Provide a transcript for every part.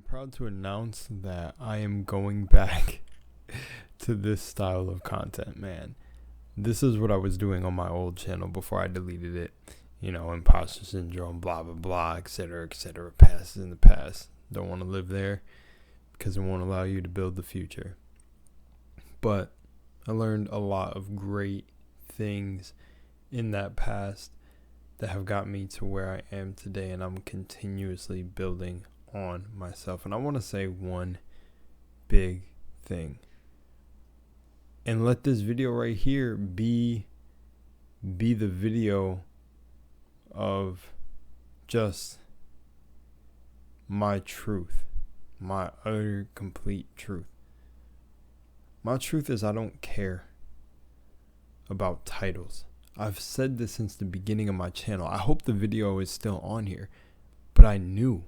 proud to announce that I am going back to this style of content, man. This is what I was doing on my old channel before I deleted it. You know, imposter syndrome, blah, blah, blah, etc., etc. Past is in the past. Don't want to live there because it won't allow you to build the future. But I learned a lot of great things in that past that have got me to where I am today, and I'm continuously building on myself. And I want to say one big thing, and let this video right here be the video of just my truth, my utter complete truth. My truth is I don't care about titles. I've said this since the beginning of my channel. I hope the video is still on here, but I knew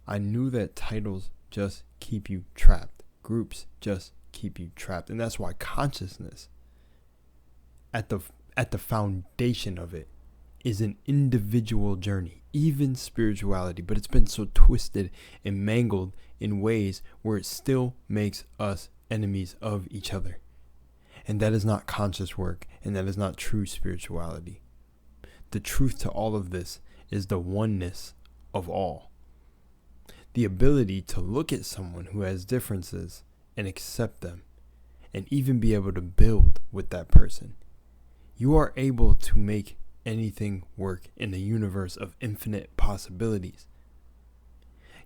that titles just keep you trapped. Groups just keep you trapped. And that's why consciousness at the foundation of it is an individual journey, even spirituality, but it's been so twisted and mangled in ways where it still makes us enemies of each other. And that is not conscious work, and that is not true spirituality. The truth to all of this is the oneness of all. The ability to look at someone who has differences and accept them, and even be able to build with that person. You are able to make anything work in a universe of infinite possibilities.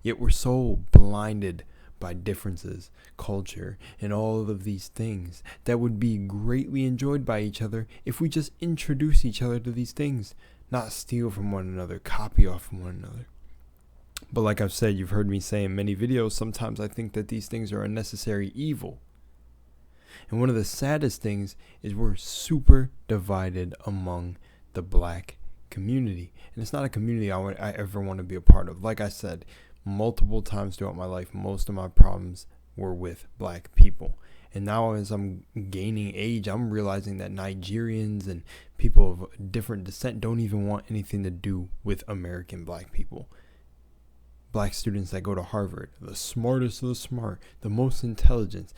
Yet we're so blinded by differences, culture, and all of these things that would be greatly enjoyed by each other if we just introduce each other to these things, not steal from one another, copy off from one another. But like I've said, you've heard me say in many videos, sometimes I think that these things are a necessary evil. And one of the saddest things is we're super divided among the black community. And it's not a community I ever want to be a part of. Like I said, multiple times throughout my life, most of my problems were with black people. And now as I'm gaining age, I'm realizing that Nigerians and people of different descent don't even want anything to do with American black people. Black students that go to Harvard, the smartest of the smart, the most intelligent,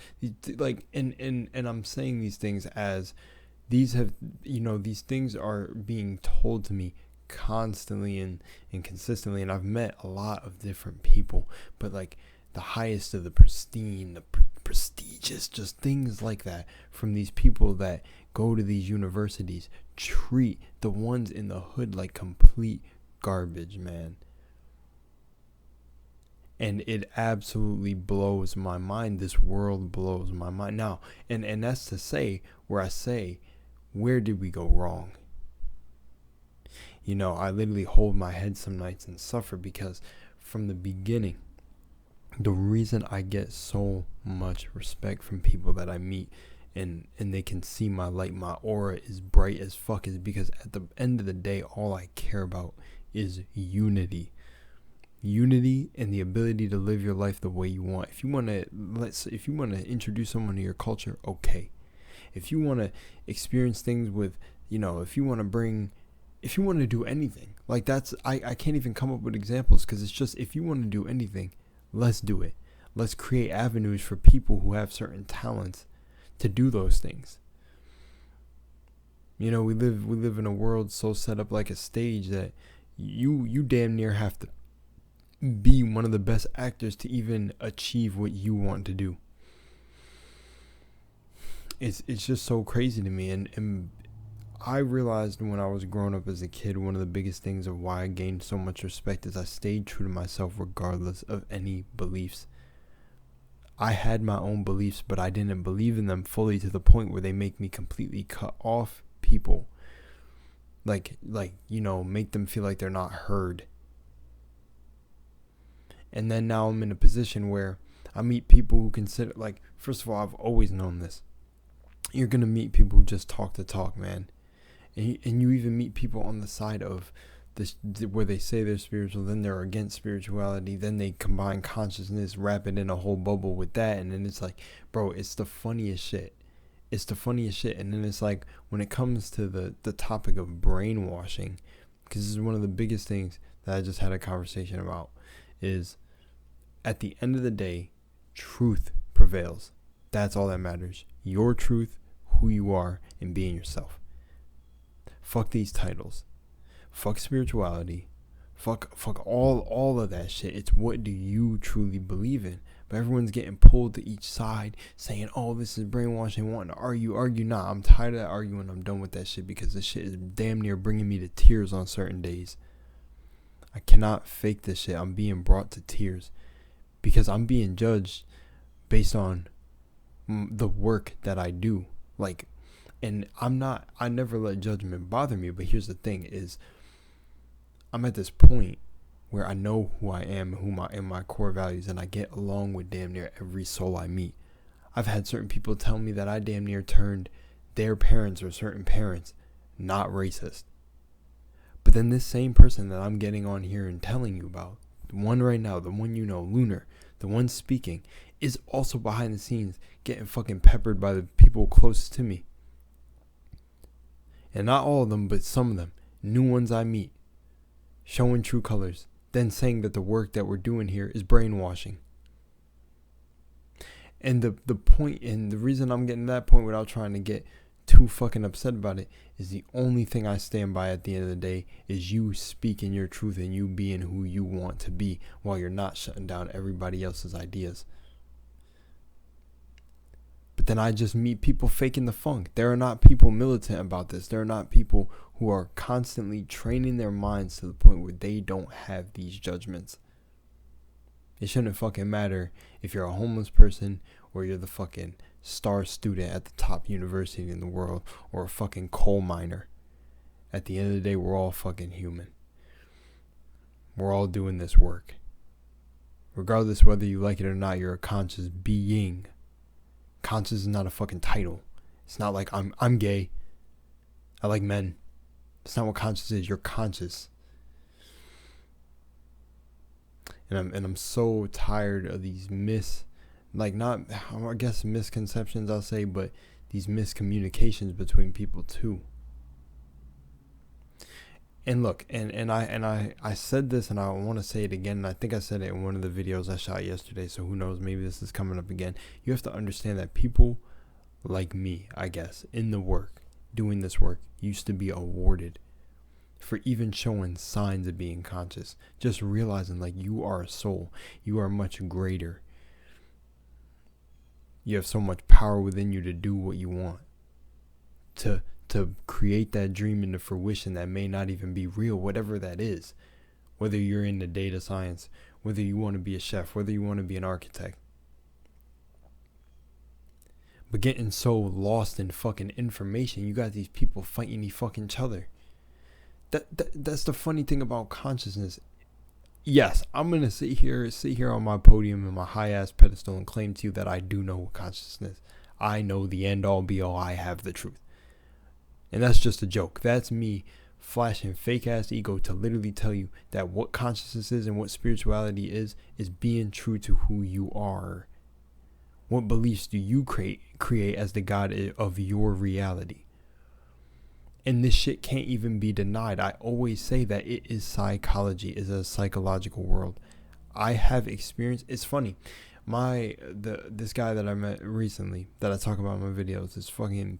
and I'm saying these things as these things are being told to me constantly and consistently, and I've met a lot of different people, but like the highest of the pristine, the prestigious, just things like that from these people that go to these universities treat the ones in the hood like complete garbage, man. And it absolutely blows my mind. This world blows my mind. Now, and that's to say, where I say, where did we go wrong? You know, I literally hold my head some nights and suffer because from the beginning, the reason I get so much respect from people that I meet and they can see my light, my aura is bright as fuck, is because at the end of the day, all I care about is unity. Unity and the ability to live your life the way you want. If you want to introduce someone to your culture, okay. If you want to experience things with, if you want to do anything, like that's, I can't even come up with examples because it's just, if you want to do anything, let's do it. Let's create avenues for people who have certain talents to do those things. You know, we live in a world so set up like a stage that you damn near have to be one of the best actors to even achieve what you want to do. It's just so crazy to me, and I realized when I was growing up as a kid, one of the biggest things of why I gained so much respect is I stayed true to myself regardless of any beliefs. I had my own beliefs, but I didn't believe in them fully to the point where they make me completely cut off people. Like make them feel like they're not heard. And then now I'm in a position where I meet people who consider, like, first of all, I've always known this. You're going to meet people who just talk the talk, man. And you even meet people on the side of this where they say they're spiritual, then they're against spirituality, then they combine consciousness, wrap it in a whole bubble with that, and then it's like, bro, it's the funniest shit. It's the funniest shit. And then it's like, when it comes to the topic of brainwashing, because this is one of the biggest things that I just had a conversation about, is At the end of the day, truth prevails. That's all that matters. Your truth, who you are, and being yourself. Fuck these titles. Fuck spirituality. Fuck all of that shit. It's what do you truly believe in? But everyone's getting pulled to each side, saying, oh, this is brainwashing, wanting to argue. Nah, I'm tired of that arguing. I'm done with that shit because this shit is damn near bringing me to tears on certain days. I cannot fake this shit. I'm being brought to tears because I'm being judged based on the work that I do. And I never let judgment bother me. But here's the thing is, I'm at this point where I know who I am and my core values, and I get along with damn near every soul I meet. I've had certain people tell me that I damn near turned their parents or certain parents not racist. But then this same person that I'm getting on here and telling you about, the one right now, the one you know, Lunar, the one speaking, is also behind the scenes getting fucking peppered by the people closest to me. And not all of them, but some of them, new ones I meet, showing true colors, then saying that the work that we're doing here is brainwashing. And the point, and the reason I'm getting to that point without trying to get too fucking upset about it, is the only thing I stand by at the end of the day is you speaking your truth and you being who you want to be while you're not shutting down everybody else's ideas. But then I just meet people faking the funk. There are not people militant about this. There are not people who are constantly training their minds to the point where they don't have these judgments. It shouldn't fucking matter if you're a homeless person or you're the fucking star student at the top university in the world or a fucking coal miner. At the end of the day, we're all fucking human. We're all doing this work. Regardless whether you like it or not, you're a conscious being. Conscious is not a fucking title. It's not like I'm gay. I like men. That's not what conscious is. You're conscious. And I'm so tired of these misconceptions, I'll say, but these miscommunications between people too. And look, and I said this, and I want to say it again, and I think I said it in one of the videos I shot yesterday, so who knows, maybe this is coming up again. You have to understand that people like me, I guess, in the work, doing this work, used to be awarded for even showing signs of being conscious. Just realizing, like, you are a soul. You are much greater. You have so much power within you to do what you want. To create that dream into fruition that may not even be real, whatever that is. Whether you're into data science, whether you want to be a chef, whether you want to be an architect. But getting so lost in fucking information, you got these people fighting each other. That's the funny thing about consciousness. Yes, I'm gonna sit here on my podium in my high ass pedestal and claim to you that I do know consciousness. I know the end all be all. I have the truth. And that's just a joke. That's me flashing fake ass ego to literally tell you that what consciousness is and what spirituality is being true to who you are. What beliefs do you create as the God of your reality? And this shit can't even be denied. I always say that it is psychology, is a psychological world. I have experienced. It's funny. This guy that I met recently that I talk about in my videos is fucking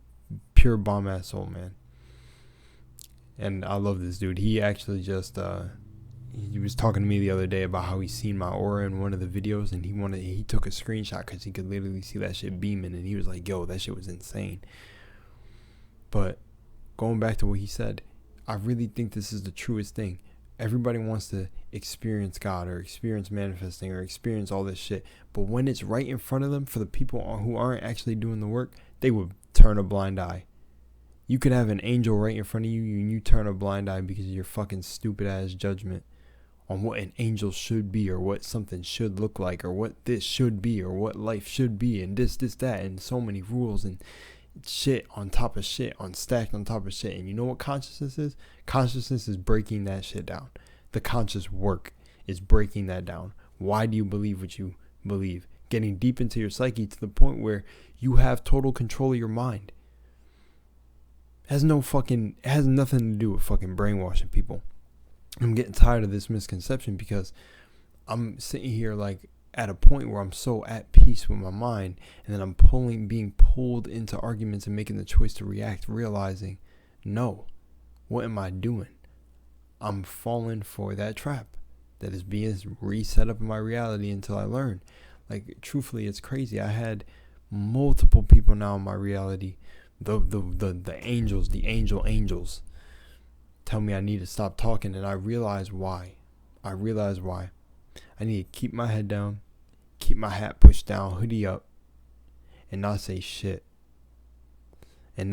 pure bomb ass soul, man. And I love this dude. He actually just he was talking to me the other day about how he seen my aura in one of the videos, and he took a screenshot because he could literally see that shit beaming, and he was like, yo, that shit was insane. But going back to what he said, I really think this is the truest thing. Everybody wants to experience God or experience manifesting or experience all this shit, but when it's right in front of them, for the people who aren't actually doing the work, they would turn a blind eye. You could have an angel right in front of you and you turn a blind eye because of your fucking stupid ass judgment on what an angel should be, or what something should look like, or what this should be, or what life should be, and this, that, and so many rules and shit on top of shit, stacked on top of shit. And you know what consciousness is? Consciousness is breaking that shit down. The conscious work is breaking that down. Why do you believe what you believe? Getting deep into your psyche to the point where you have total control of your mind. It has nothing to do with fucking brainwashing people. I'm getting tired of this misconception because I'm sitting here like at a point where I'm so at peace with my mind, and then I'm being pulled into arguments and making the choice to react, realizing, no, what am I doing? I'm falling for that trap that is being reset up in my reality until I learn. Like, truthfully, it's crazy. I had multiple people now in my reality, the angels, the angels, tell me I need to stop talking, and I realize why. I need to keep my head down, keep my hat pushed down, hoodie up, and not say shit. I'm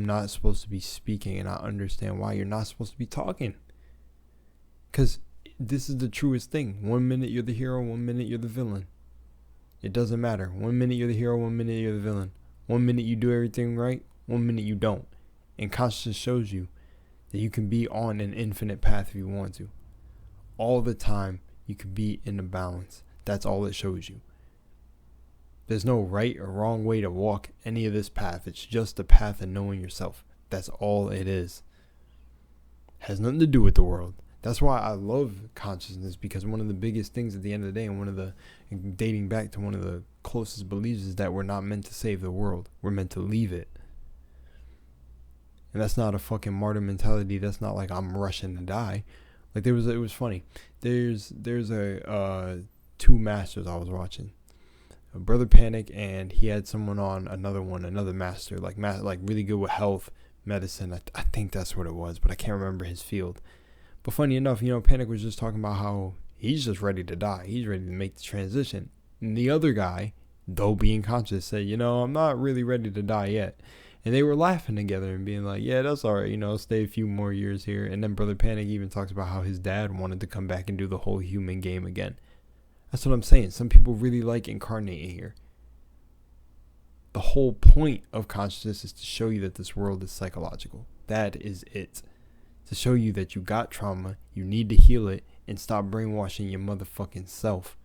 not supposed to be speaking, and I understand why you're not supposed to be talking. Because this is the truest thing. 1 minute you're the hero, 1 minute you're the villain. It doesn't matter. 1 minute you're the hero, 1 minute you're the villain. 1 minute you do everything right, 1 minute you don't. And consciousness shows you that you can be on an infinite path if you want to. All the time, you can be in a balance. That's all it shows you. There's no right or wrong way to walk any of this path. It's just the path of knowing yourself. That's all it is. Has nothing to do with the world. That's why I love consciousness, because one of the biggest things at the end of the day, and dating back to one of the closest beliefs, is that we're not meant to save the world. We're meant to leave it. And that's not a fucking martyr mentality. That's not like I'm rushing to die. Like, it was funny. There's a two masters I was watching. Brother Panic, and he had someone on, another master, like really good with health, medicine. I think that's what it was, but I can't remember his field. But funny enough, Panic was just talking about how he's just ready to die. He's ready to make the transition. And the other guy, though being conscious, said, I'm not really ready to die yet. And they were laughing together and being like, yeah, that's all right, stay a few more years here. And then Brother Panic even talks about how his dad wanted to come back and do the whole human game again. That's what I'm saying. Some people really like incarnating here. The whole point of consciousness is to show you that this world is psychological. That is it. To show you that you got trauma, you need to heal it, and stop brainwashing your motherfucking self.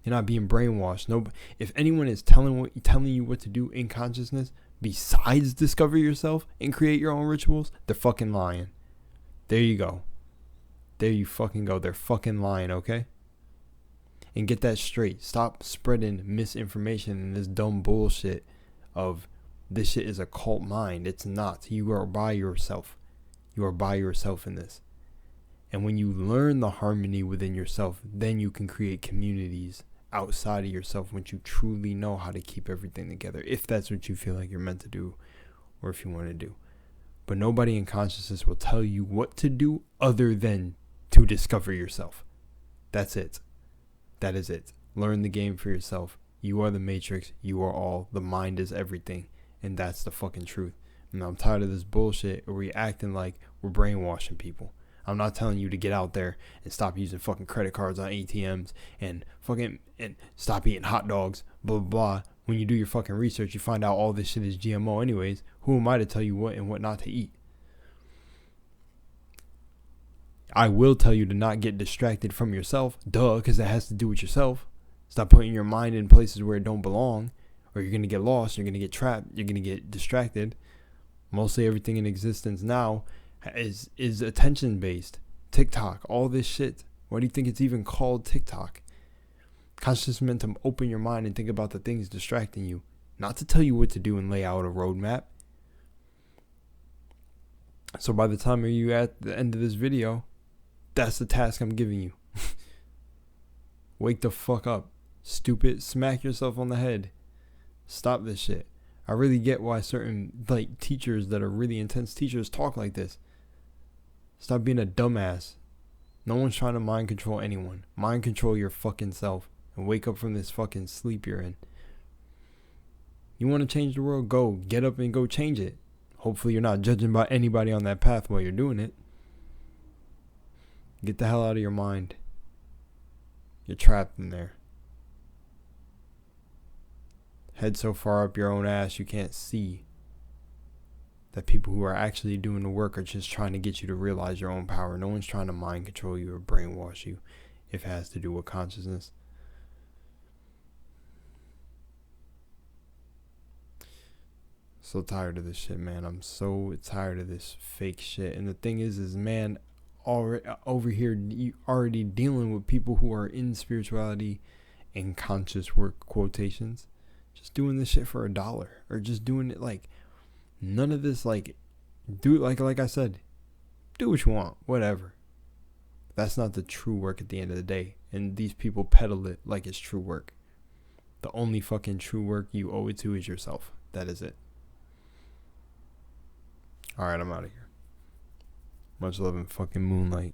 You're not being brainwashed. No, if anyone is telling you what to do in consciousness, besides discover yourself and create your own rituals, they're fucking lying. There you go. There you fucking go. They're fucking lying, okay? And get that straight. Stop spreading misinformation and this dumb bullshit of this shit is a cult mind. It's not. You are by yourself. You are by yourself in this. And when you learn the harmony within yourself, then you can create communities outside of yourself once you truly know how to keep everything together, if that's what you feel like you're meant to do, or if you want to do. But nobody in consciousness will tell you what to do other than to discover yourself. That's it. That is it. Learn the game for yourself. You are the matrix. You are all. The mind is everything. And that's the fucking truth. And I'm tired of this bullshit where we acting like we're brainwashing people. I'm not telling you to get out there and stop using fucking credit cards on ATMs and stop eating hot dogs, blah, blah, blah. When you do your fucking research, you find out all this shit is GMO anyways. Who am I to tell you what and what not to eat? I will tell you to not get distracted from yourself. Duh, because that has to do with yourself. Stop putting your mind in places where it don't belong, or you're going to get lost, you're going to get trapped, you're going to get distracted. Mostly everything in existence now is attention based. TikTok, all this shit. Why do you think it's even called TikTok? Consciousness is meant to open your mind and think about the things distracting you, not to tell you what to do and lay out a roadmap. So by the time you at the end of this video, that's the task I'm giving you. Wake the fuck up, stupid. Smack yourself on the head. Stop this shit. I really get why certain teachers that are really intense teachers talk like this. Stop being a dumbass. No one's trying to mind control anyone. Mind control your fucking self and wake up from this fucking sleep you're in. You want to change the world? Go. Get up and go change it. Hopefully you're not judging by anybody on that path while you're doing it. Get the hell out of your mind. You're trapped in there. Head so far up your own ass you can't see that people who are actually doing the work are just trying to get you to realize your own power. No one's trying to mind control you or brainwash you if it has to do with consciousness. So tired of this shit, man. I'm so tired of this fake shit. And the thing is man, already over here, you already dealing with people who are in spirituality in conscious work quotations, just doing this shit for $1, or just doing it like none of this, like, do like I said, do what you want, whatever. That's not the true work at the end of the day. And these people peddle it like it's true work. The only fucking true work you owe it to is yourself. That is it. Alright, I'm out of here. Much love and fucking moonlight.